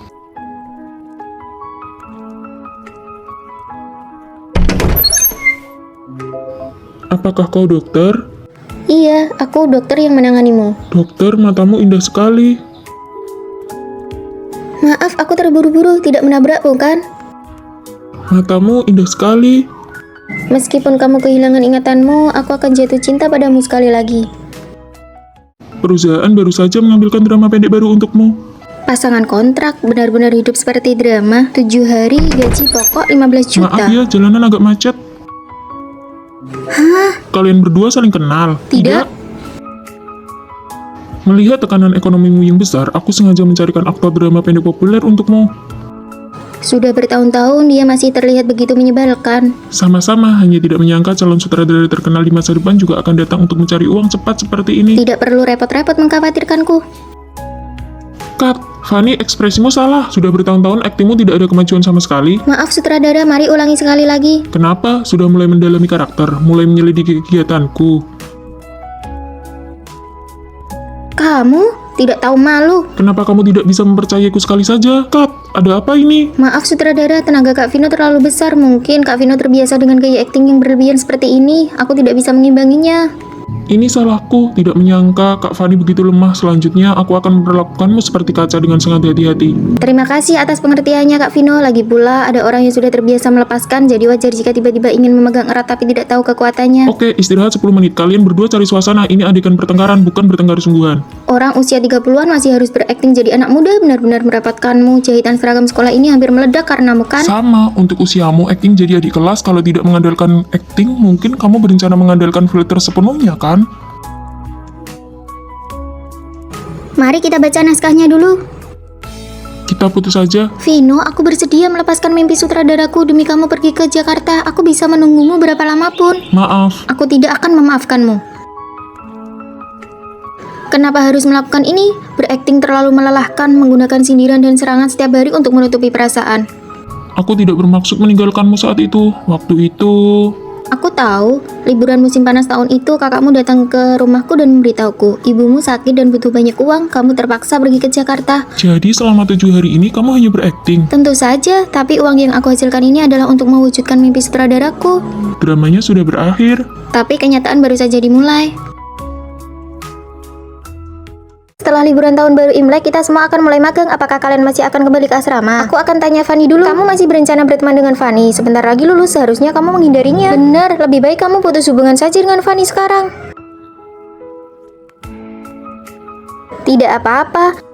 Apakah kau dokter? Iya, aku dokter yang menanganimu. Dokter, matamu indah sekali. Maaf, aku terburu-buru, tidak menabrak bukan? Matamu indah sekali. Meskipun kamu kehilangan ingatanmu, aku akan jatuh cinta padamu sekali lagi. Perusahaan baru saja mengambilkan drama pendek baru untukmu. Pasangan kontrak benar-benar hidup seperti drama. 7 hari, gaji pokok 15 juta. Maaf ya, jalanan agak macet. Hah? Kalian berdua saling kenal? Tidak. Melihat tekanan ekonomimu yang besar, aku sengaja mencarikan aktor drama pendek populer untukmu. Sudah bertahun-tahun dia masih terlihat begitu menyebalkan. Sama-sama, hanya tidak menyangka calon sutradara terkenal di masa depan juga akan datang untuk mencari uang cepat seperti ini. Tidak perlu repot-repot mengkhawatirkanku. Cut, Fanny, ekspresimu salah. Sudah bertahun-tahun aktingmu tidak ada kemajuan sama sekali. Maaf sutradara, mari ulangi sekali lagi. Kenapa? Sudah mulai mendalami karakter, mulai menyelidiki kegiatanku. Kamu tidak tahu malu. Kenapa kamu tidak bisa mempercayaiku sekali saja? Cut, ada apa ini? Maaf sutradara, tenaga Kak Vino terlalu besar. Mungkin Kak Vino terbiasa dengan gaya akting yang berlebihan seperti ini. Aku tidak bisa mengimbanginya. Ini salahku, tidak menyangka Kak Fani begitu lemah. Selanjutnya aku akan memperlakukanmu seperti kaca dengan sangat hati-hati. Terima kasih atas pengertiannya Kak Vino. Lagi pula ada orang yang sudah terbiasa melepaskan, jadi wajar jika tiba-tiba ingin memegang erat tapi tidak tahu kekuatannya. Oke, istirahat 10 menit. Kalian berdua cari suasana. Ini adegan pertengkaran, bukan bertengkar sungguhan. Orang usia 30-an masih harus berakting jadi anak muda, benar-benar merepotkanmu. Jahitan seragam sekolah ini hampir meledak karenamu kan? Sama, untuk usiamu, acting jadi adik kelas. Kalau tidak mengandalkan acting, mungkin kamu berencana mengandalkan filter sepenuhnya, kan? Mari kita baca naskahnya dulu. Kita putus saja. Vino, aku bersedia melepaskan mimpi sutradaraku demi kamu pergi ke Jakarta. Aku bisa menunggumu berapa lama pun. Maaf. Aku tidak akan memaafkanmu. Kenapa harus melakukan ini? Berakting terlalu melelahkan, menggunakan sindiran dan serangan setiap hari untuk menutupi perasaan. Aku tidak bermaksud meninggalkanmu saat itu. Waktu itu... Aku tahu, liburan musim panas tahun itu kakakmu datang ke rumahku dan memberitahuku, ibumu sakit dan butuh banyak uang, kamu terpaksa pergi ke Jakarta. Jadi selama 7 hari ini kamu hanya berakting. Tentu saja, tapi uang yang aku hasilkan ini adalah untuk mewujudkan mimpi sutradaraku. Dramanya sudah berakhir. Tapi kenyataan baru saja dimulai. Setelah liburan tahun baru Imlek, kita semua akan mulai magang. Apakah kalian masih akan kembali ke asrama? Aku akan tanya Fanny dulu. Kamu masih berencana berteman dengan Fanny? Sebentar lagi lulus, seharusnya kamu menghindarinya. Benar, lebih baik kamu putus hubungan saja dengan Fanny sekarang. Tidak apa-apa.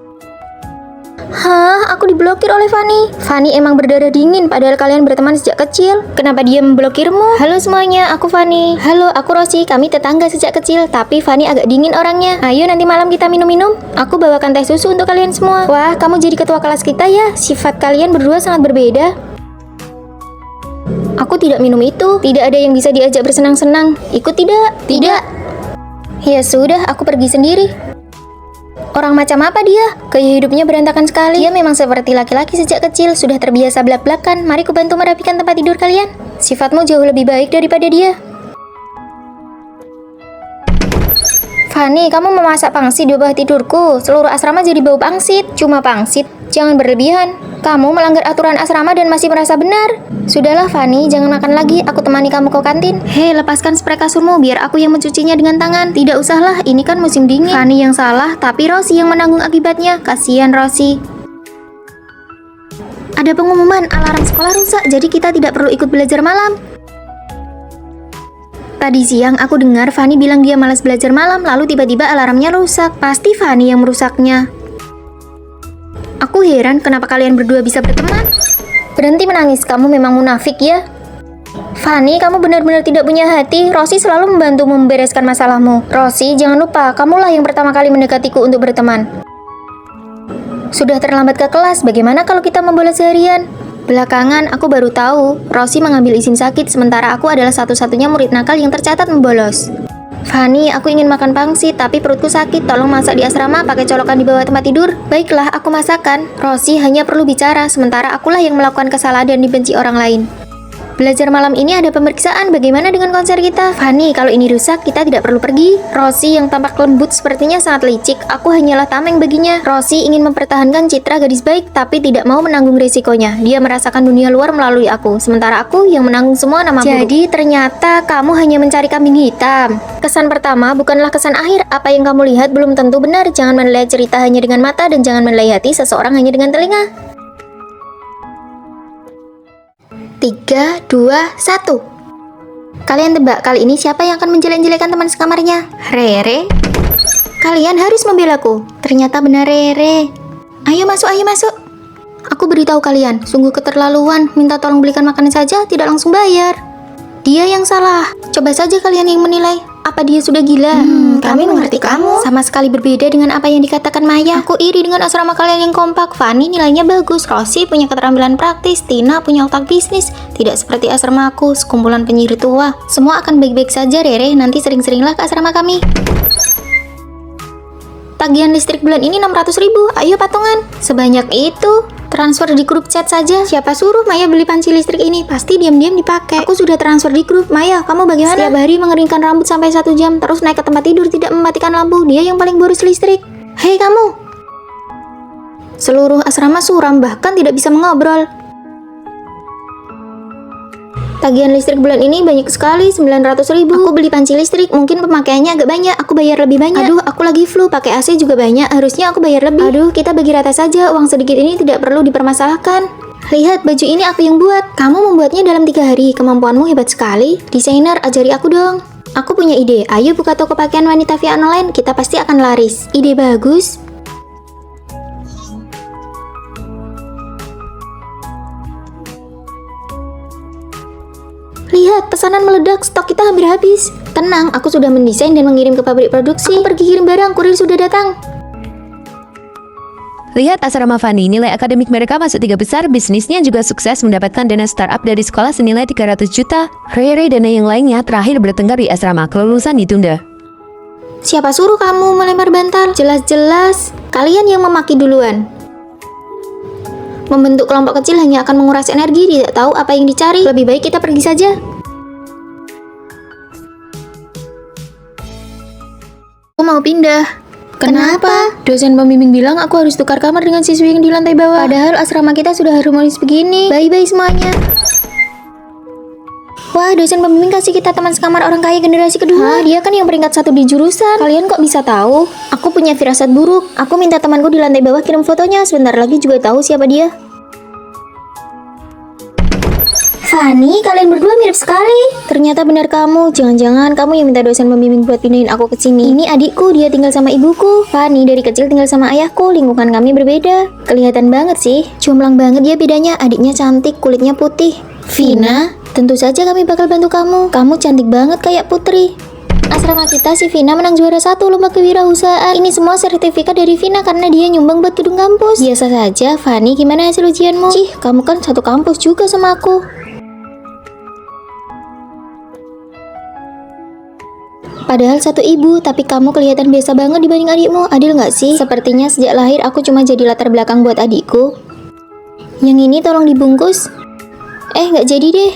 Hah, aku diblokir oleh Fanny. Fanny emang berdarah dingin, padahal kalian berteman sejak kecil. Kenapa dia memblokirmu? Halo semuanya, aku Fanny. Halo, aku Rosi. Kami tetangga sejak kecil, tapi Fanny agak dingin orangnya. Ayo nanti malam kita minum-minum. Aku bawakan teh susu untuk kalian semua. Wah, kamu jadi ketua kelas kita ya? Sifat kalian berdua sangat berbeda. Aku tidak minum itu. Tidak ada yang bisa diajak bersenang-senang. Ikut tidak? Tidak. Ya sudah, aku pergi sendiri. Orang macam apa dia? Gaya hidupnya berantakan sekali. Dia memang seperti laki-laki sejak kecil, sudah terbiasa belak-belakan. Mari kubantu merapikan tempat tidur kalian. Sifatmu jauh lebih baik daripada dia. Fanny, kamu memasak pangsit di bawah tidurku. Seluruh asrama jadi bau pangsit. Cuma pangsit, jangan berlebihan. Kamu melanggar aturan asrama dan masih merasa benar. Sudahlah Fanny, jangan makan lagi. Aku temani kamu ke kantin. Hei, lepaskan spray kasurmu biar aku yang mencucinya dengan tangan. Tidak usahlah, ini kan musim dingin. Fanny yang salah, tapi Rosi yang menanggung akibatnya. Kasihan Rosi. Ada pengumuman, alarm sekolah rusak, jadi kita tidak perlu ikut belajar malam. Tadi siang aku dengar Fanny bilang dia malas belajar malam, lalu tiba-tiba alarmnya rusak. Pasti Fanny yang merusaknya. Aku heran kenapa kalian berdua bisa berteman. Berhenti menangis, kamu memang munafik ya. Fanny, kamu benar-benar tidak punya hati. Rosi selalu membantu membereskan masalahmu. Rosi, jangan lupa, kamulah yang pertama kali mendekatiku untuk berteman. Sudah terlambat ke kelas, bagaimana kalau kita membolos seharian? Belakangan, aku baru tahu, Rosi mengambil izin sakit, sementara aku adalah satu-satunya murid nakal yang tercatat membolos. Fanny, aku ingin makan pangsit, tapi perutku sakit. Tolong masak di asrama, pakai colokan di bawah tempat tidur. Baiklah, aku masakan. Rosi hanya perlu bicara, sementara akulah yang melakukan kesalahan dan dibenci orang lain. Belajar malam ini ada pemeriksaan, bagaimana dengan konser kita? Fanny, kalau ini rusak, kita tidak perlu pergi. Rosi yang tampak lembut sepertinya sangat licik, aku hanyalah tameng baginya. Rosi ingin mempertahankan citra gadis baik, tapi tidak mau menanggung resikonya. Dia merasakan dunia luar melalui aku, sementara aku yang menanggung semua nama buruk. Jadi ternyata kamu hanya mencari kambing hitam. Kesan pertama bukanlah kesan akhir, apa yang kamu lihat belum tentu benar. Jangan menilai cerita hanya dengan mata dan jangan menilai hati seseorang hanya dengan telinga. 3, 2, 1. Kalian tebak kali ini siapa yang akan menjelek-jelekan teman sekamarnya? Rere? Kalian harus membelaku. Ternyata benar Rere. Ayo masuk, ayo masuk. Aku beritahu kalian, sungguh keterlaluan. Minta tolong belikan makanan saja, tidak langsung bayar. Dia yang salah. Coba saja kalian yang menilai. Apa dia sudah gila? Kami mengerti kamu. Sama sekali berbeda dengan apa yang dikatakan Maya. Aku iri dengan asrama kalian yang kompak. Fanny nilainya bagus, Rosi punya keterampilan praktis, Tina punya otak bisnis. Tidak seperti asrama aku, sekumpulan penyihir tua. Semua akan baik-baik saja, Rere. Nanti sering-seringlah ke asrama kami. Tagihan listrik bulan ini 600.000. Ayo patungan. Sebanyak itu. Transfer di grup chat saja. Siapa suruh Maya beli panci listrik ini? Pasti diam-diam dipakai. Aku sudah transfer di grup. Maya, kamu bagaimana? Setiap hari mengeringkan rambut sampai 1 jam, terus naik ke tempat tidur tidak mematikan lampu. Dia yang paling boros listrik. Hei kamu. Seluruh asrama suram, bahkan tidak bisa mengobrol. Tagihan listrik bulan ini banyak sekali, 900.000. Aku beli panci listrik, mungkin pemakaiannya agak banyak, aku bayar lebih banyak. Aduh, aku lagi flu, pakai AC juga banyak, harusnya aku bayar lebih. Aduh, kita bagi rata saja, uang sedikit ini tidak perlu dipermasalahkan. Lihat, baju ini aku yang buat. Kamu membuatnya dalam 3 hari, kemampuanmu hebat sekali. Desainer, ajari aku dong. Aku punya ide, ayo buka toko pakaian wanita via online, kita pasti akan laris. Ide bagus. Lihat, pesanan meledak, stok kita hampir habis. Tenang, aku sudah mendesain dan mengirim ke pabrik produksi. Aku pergi kirim barang, kurir sudah datang. Lihat asrama Fanny, nilai akademik mereka masuk 3 besar, bisnisnya juga sukses mendapatkan dana startup dari sekolah senilai 300 juta. Rere dan yang lainnya terakhir bertengkar di asrama, kelulusan ditunda. Siapa suruh kamu melempar bantal? Jelas-jelas kalian yang memaki duluan. Membentuk kelompok kecil hanya akan menguras energi, tidak tahu apa yang dicari. Lebih baik kita pergi saja. Aku mau pindah. Kenapa? Dosen pembimbing bilang aku harus tukar kamar dengan siswi yang di lantai bawah. Padahal asrama kita sudah harmonis begini. Bye-bye semuanya. Wah, dosen pembimbing kasih kita teman sekamar orang kaya generasi kedua. Dia kan yang peringkat 1 di jurusan. Kalian kok bisa tahu? Aku punya firasat buruk. Aku minta temanku di lantai bawah kirim fotonya. Sebentar lagi juga tahu siapa dia. Fanny, kalian berdua mirip sekali. Ternyata benar kamu. Jangan-jangan kamu yang minta dosen pembimbing buat pindahin aku ke sini. Ini adikku, dia tinggal sama ibuku. Fanny dari kecil tinggal sama ayahku. Lingkungan kami berbeda. Kelihatan banget sih. Jomplang banget ya bedanya. Adiknya cantik, kulitnya putih. Vina, tentu saja kami bakal bantu kamu. Kamu cantik banget kayak putri. Asrama kita si Vina menang juara 1 lomba kewirausahaan. Ini semua sertifikat dari Vina karena dia nyumbang buat gedung kampus. Biasa saja. Fanny, gimana hasil ujianmu? Cih, kamu kan satu kampus juga sama aku. Padahal satu ibu, tapi kamu kelihatan biasa banget dibanding adikmu. Adil nggak sih? Sepertinya sejak lahir aku cuma jadi latar belakang buat adikku. Yang ini tolong dibungkus. Nggak jadi deh.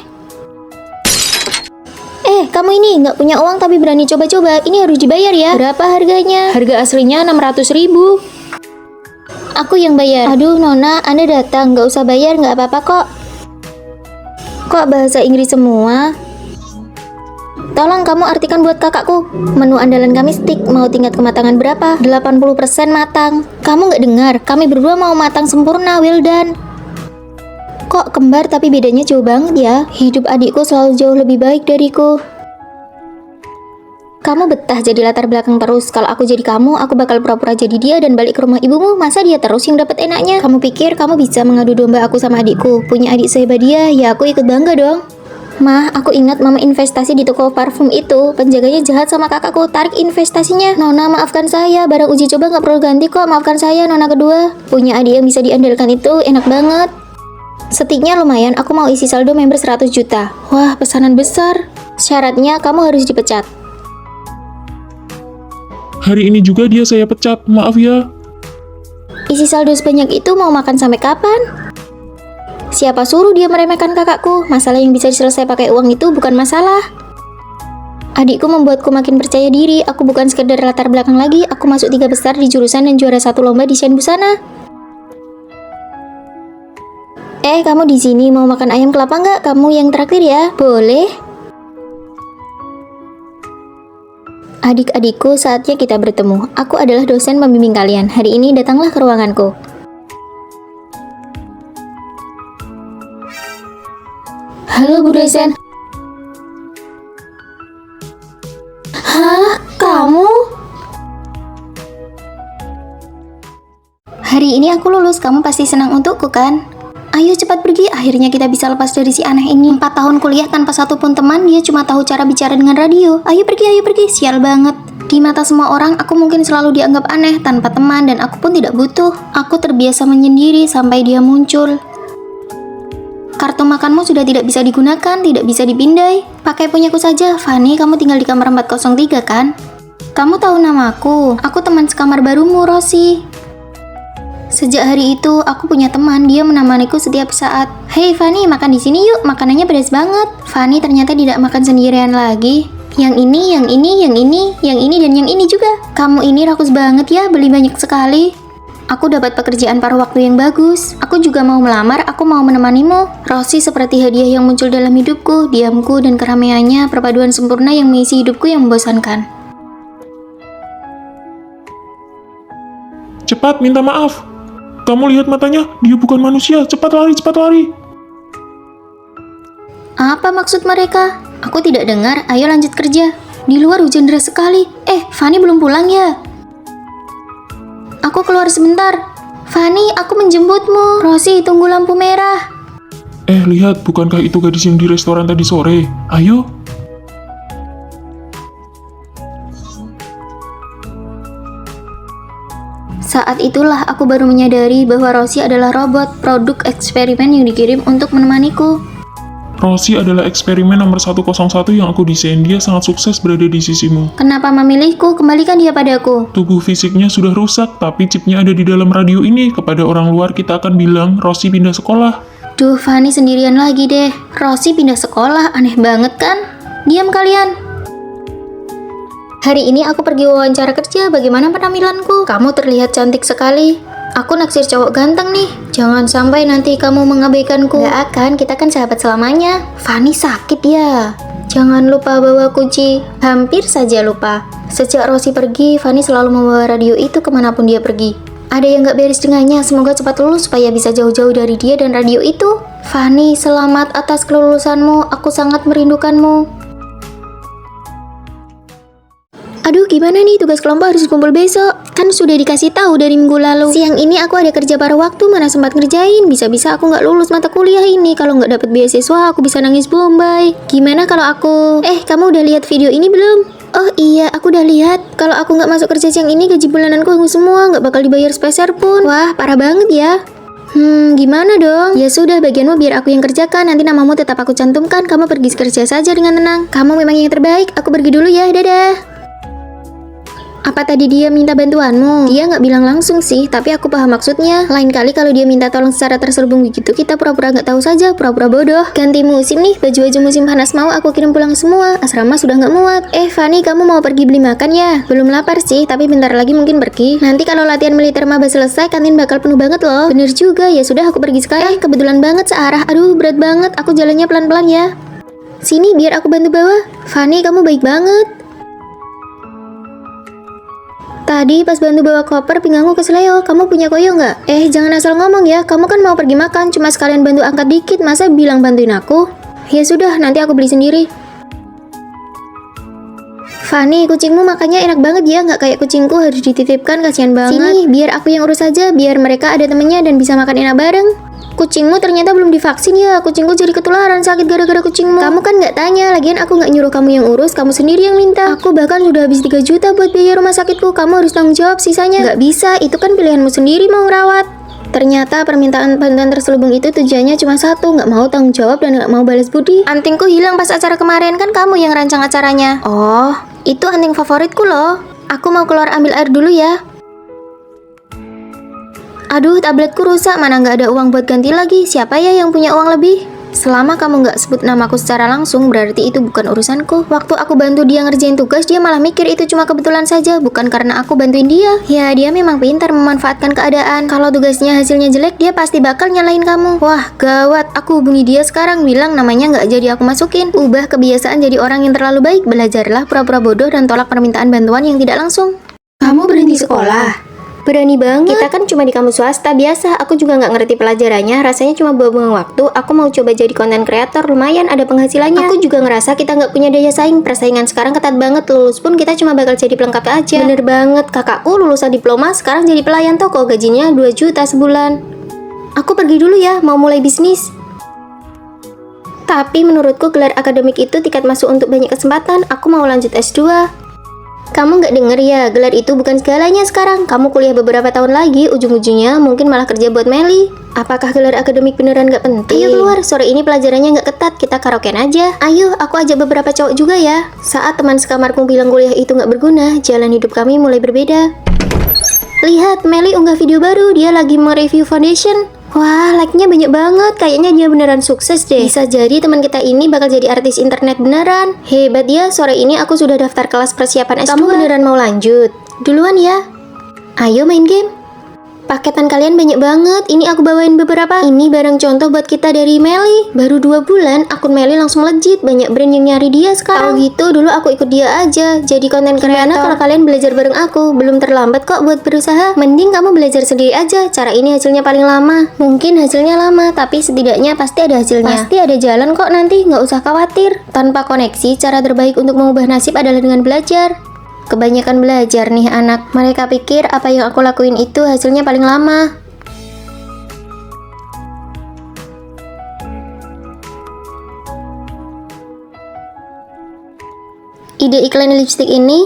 Kamu ini nggak punya uang tapi berani coba-coba. Ini harus dibayar ya. Berapa harganya? Harga aslinya 600.000. Aku yang bayar. Aduh Nona, Anda datang. Nggak usah bayar, nggak apa-apa kok. Kok bahasa Inggris semua? Tolong kamu artikan buat kakakku. Menu andalan kami steak, mau tingkat kematangan berapa? 80% matang. Kamu nggak dengar? Kami berdua mau matang sempurna, well done. Kok kembar tapi bedanya jauh banget ya? Hidup adikku selalu jauh lebih baik dariku. Kamu betah jadi latar belakang terus. Kalau aku jadi kamu, aku bakal pura-pura jadi dia dan balik ke rumah ibumu. Masa dia terus yang dapat enaknya? Kamu pikir kamu bisa mengadu domba aku sama adikku? Punya adik sehebat dia, ya aku ikut bangga dong. Mah, aku ingat mama investasi di toko parfum itu. Penjaganya jahat sama kakakku, tarik investasinya. Nona, maafkan saya, barang uji coba nggak perlu ganti kok. Maafkan saya, Nona kedua. Punya adik yang bisa diandalkan itu enak banget. Setiknya lumayan, aku mau isi saldo member 100 juta. Wah, pesanan besar. Syaratnya kamu harus dipecat. Hari ini juga dia saya pecat, maaf ya. Isi saldo sebanyak itu mau makan sampai kapan? Siapa suruh dia meremehkan kakakku? Masalah yang bisa diselesaikan pakai uang itu bukan masalah. Adikku membuatku makin percaya diri. Aku bukan sekedar latar belakang lagi. Aku masuk 3 besar di jurusan dan juara 1 lomba desain busana. Kamu di sini mau makan ayam kelapa nggak? Kamu yang traktir ya? Boleh. Adik-adikku, saatnya kita bertemu. Aku adalah dosen pembimbing kalian. Hari ini datanglah ke ruanganku. Halo Bu dosen. Hah? Kamu? Hari ini aku lulus, kamu pasti senang untukku kan? Ayo cepat pergi, akhirnya kita bisa lepas dari si aneh ini. 4 tahun kuliah tanpa satupun teman, dia cuma tahu cara bicara dengan radio. Ayo pergi, sial banget. Di mata semua orang, aku mungkin selalu dianggap aneh, tanpa teman, dan aku pun tidak butuh. Aku terbiasa menyendiri sampai dia muncul. Kartu makanmu sudah tidak bisa digunakan, tidak bisa dipindai. Pakai punyaku saja. Fanny, kamu tinggal di kamar 403 kan? Kamu tahu namaku. Aku teman sekamar barumu, Rosi. Sejak hari itu, aku punya teman. Dia menemaniku setiap saat. Hei Fanny, makan di sini yuk. Makanannya pedas banget. Fanny ternyata tidak makan sendirian lagi. Yang ini, yang ini, yang ini, yang ini, dan yang ini juga. Kamu ini rakus banget ya, beli banyak sekali. Aku dapat pekerjaan paruh waktu yang bagus. Aku juga mau melamar, aku mau menemanimu. Rosie seperti hadiah yang muncul dalam hidupku. Diamku dan keramaiannya perpaduan sempurna yang mengisi hidupku yang membosankan. Cepat, minta maaf. Kamu lihat matanya, dia bukan manusia. Cepat lari, cepat lari. Apa maksud mereka? Aku tidak dengar, ayo lanjut kerja. Di luar hujan deras sekali. Fanny belum pulang ya? Aku keluar sebentar. Fanny, aku menjemputmu. Rosie, tunggu lampu merah. Lihat, bukankah itu gadis yang di restoran tadi sore? Ayo. Saat itulah aku baru menyadari bahwa Rosie adalah robot, produk eksperimen yang dikirim untuk menemaniku. Rosie adalah eksperimen nomor 101 yang aku desain. Dia sangat sukses berada di sisimu. Kenapa memilihku? Kembalikan dia padaku. Tubuh fisiknya sudah rusak, tapi chipnya ada di dalam radio ini. Kepada orang luar kita akan bilang, Rosie pindah sekolah. Duh, Fanny sendirian lagi deh. Rosie pindah sekolah, aneh banget kan? Diam kalian. Hari ini aku pergi wawancara kerja, bagaimana penampilanku? Kamu terlihat cantik sekali. Aku naksir cowok ganteng nih. Jangan sampai nanti kamu mengabaikanku. Gak akan, kita kan sahabat selamanya. Fanny sakit ya. Jangan lupa bawa kunci. Hampir saja lupa. Sejak Rosie pergi, Fanny selalu membawa radio itu kemanapun dia pergi. Ada yang gak beres dengannya, semoga cepat lulus supaya bisa jauh-jauh dari dia dan radio itu. Fanny, selamat atas kelulusanmu, aku sangat merindukanmu. Aduh, gimana nih, tugas kelompok harus kumpul besok. Kan sudah dikasih tahu dari minggu lalu. Siang ini aku ada kerja paruh waktu, mana sempat ngerjain. Bisa-bisa aku nggak lulus mata kuliah ini. Kalau nggak dapet beasiswa, aku bisa nangis Bombay. Gimana kalau aku... kamu udah lihat video ini belum? Oh iya, aku udah lihat. Kalau aku nggak masuk kerja siang ini, gaji bulananku hangus semua. Nggak bakal dibayar sepeser pun. Wah, parah banget ya. Gimana dong? Ya sudah, bagianmu biar aku yang kerjakan. Nanti namamu tetap aku cantumkan. Kamu pergi kerja saja dengan tenang. Kamu memang yang terbaik. Aku pergi dulu ya, dadah. Apa tadi dia minta bantuanmu? Dia nggak bilang langsung sih, tapi aku paham maksudnya. Lain kali kalau dia minta tolong secara terselubung begitu, kita pura-pura nggak tahu saja, pura-pura bodoh. Ganti musim nih, baju-baju musim panas mau aku kirim pulang semua. Asrama sudah nggak muat. Fanny, kamu mau pergi beli makan ya? Belum lapar sih, tapi bentar lagi mungkin pergi. Nanti kalau latihan militer maba selesai, kantin bakal penuh banget loh. Bener juga, ya sudah aku pergi sekarang. Kebetulan banget searah. Aduh, berat banget. Aku jalannya pelan-pelan ya. Sini, biar aku bantu bawa. Fanny, kamu baik banget. Tadi pas bantu bawa koper, pinggangku kesleo. Kamu punya koyo nggak? Jangan asal ngomong ya. Kamu kan mau pergi makan, cuma sekalian bantu angkat dikit. Masa bilang bantuin aku? Ya sudah, nanti aku beli sendiri. Fanny, kucingmu makannya enak banget ya. Nggak kayak kucingku harus dititipkan, kasihan banget. Sini, biar aku yang urus aja. Biar mereka ada temennya dan bisa makan enak bareng. Kucingmu ternyata belum divaksin ya. Kucingku jadi ketularan sakit gara-gara kucingmu. Kamu kan nggak tanya. Lagian aku nggak nyuruh kamu yang urus. Kamu sendiri yang minta. Aku bahkan sudah habis 3 juta buat biaya rumah sakitku. Kamu harus tanggung jawab sisanya. Nggak bisa. Itu kan pilihanmu sendiri mau ngerawat. Ternyata permintaan bantuan terselubung itu tujuannya cuma satu. Nggak mau tanggung jawab dan nggak mau balas budi. Antingku hilang pas acara kemarin. Kan kamu yang rancang acaranya. Oh, itu anting favoritku loh. Aku mau keluar ambil air dulu ya. Aduh, tabletku rusak, mana nggak ada uang buat ganti lagi. Siapa ya yang punya uang lebih? Selama kamu nggak sebut namaku secara langsung, berarti itu bukan urusanku. Waktu aku bantu dia ngerjain tugas, dia malah mikir itu cuma kebetulan saja, bukan karena aku bantuin dia. Ya, dia memang pintar memanfaatkan keadaan. Kalau tugasnya hasilnya jelek, dia pasti bakal nyalahin kamu. Wah, gawat. Aku hubungi dia sekarang, bilang namanya nggak jadi aku masukin. Ubah kebiasaan jadi orang yang terlalu baik. Belajarlah pura-pura bodoh dan tolak permintaan bantuan yang tidak langsung. Kamu berhenti sekolah? Berani banget. Kita kan cuma di kampus swasta biasa. Aku juga nggak ngerti pelajarannya. Rasanya cuma buang-buang waktu. Aku mau coba jadi konten kreator. Lumayan ada penghasilannya. Aku juga ngerasa kita nggak punya daya saing. Persaingan sekarang ketat banget. Lulus pun kita cuma bakal jadi pelengkap aja. Bener banget. Kakakku lulusan diploma sekarang jadi pelayan toko. Gajinya 2 juta sebulan. Aku pergi dulu ya. Mau mulai bisnis. Tapi menurutku gelar akademik itu tiket masuk untuk banyak kesempatan. Aku mau lanjut S2. Kamu nggak denger ya, gelar itu bukan segalanya sekarang. Kamu kuliah beberapa tahun lagi, ujung-ujungnya mungkin malah kerja buat Meli. Apakah gelar akademik beneran nggak penting? Ayo keluar, sore ini pelajarannya nggak ketat, kita karaokean aja. Ayo, aku ajak beberapa cowok juga ya. Saat teman sekamarku bilang kuliah itu nggak berguna, jalan hidup kami mulai berbeda. Lihat, Meli unggah video baru, dia lagi mereview foundation. Wah, like-nya banyak banget. Kayaknya dia beneran sukses deh. Bisa jadi teman kita ini bakal jadi artis internet beneran. Hebat ya, sore ini aku sudah daftar kelas persiapan S2. Kamu beneran mau lanjut? Duluan ya. Ayo main game. Paketan kalian banyak banget. Ini aku bawain beberapa. Ini barang contoh buat kita dari Meli. Baru 2 bulan, akun Meli langsung legit. Banyak brand yang nyari dia sekarang. Tahu gitu, dulu aku ikut dia aja. Jadi konten kreator. Kalau kalian belajar bareng aku, belum terlambat kok buat berusaha. Mending kamu belajar sendiri aja. Cara ini hasilnya paling lama. Mungkin hasilnya lama, tapi setidaknya pasti ada hasilnya. Pasti ada jalan kok nanti, nggak usah khawatir. Tanpa koneksi, cara terbaik untuk mengubah nasib adalah dengan belajar. Kebanyakan belajar nih anak. Mereka pikir apa yang aku lakuin itu hasilnya paling lama. Ide iklan lipstick ini,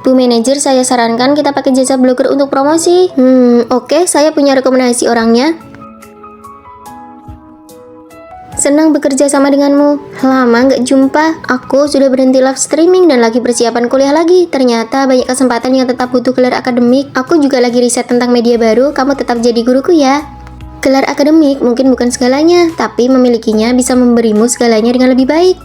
Bu Manajer, saya sarankan kita pakai jasa blogger untuk promosi. Oke, saya punya rekomendasi orangnya. Senang bekerja sama denganmu. Lama nggak jumpa. Aku sudah berhenti live streaming dan lagi persiapan kuliah lagi. Ternyata banyak kesempatan yang tetap butuh gelar akademik. Aku juga lagi riset tentang media baru. Kamu tetap jadi guruku ya. Gelar akademik mungkin bukan segalanya, tapi memilikinya bisa memberimu segalanya dengan lebih baik.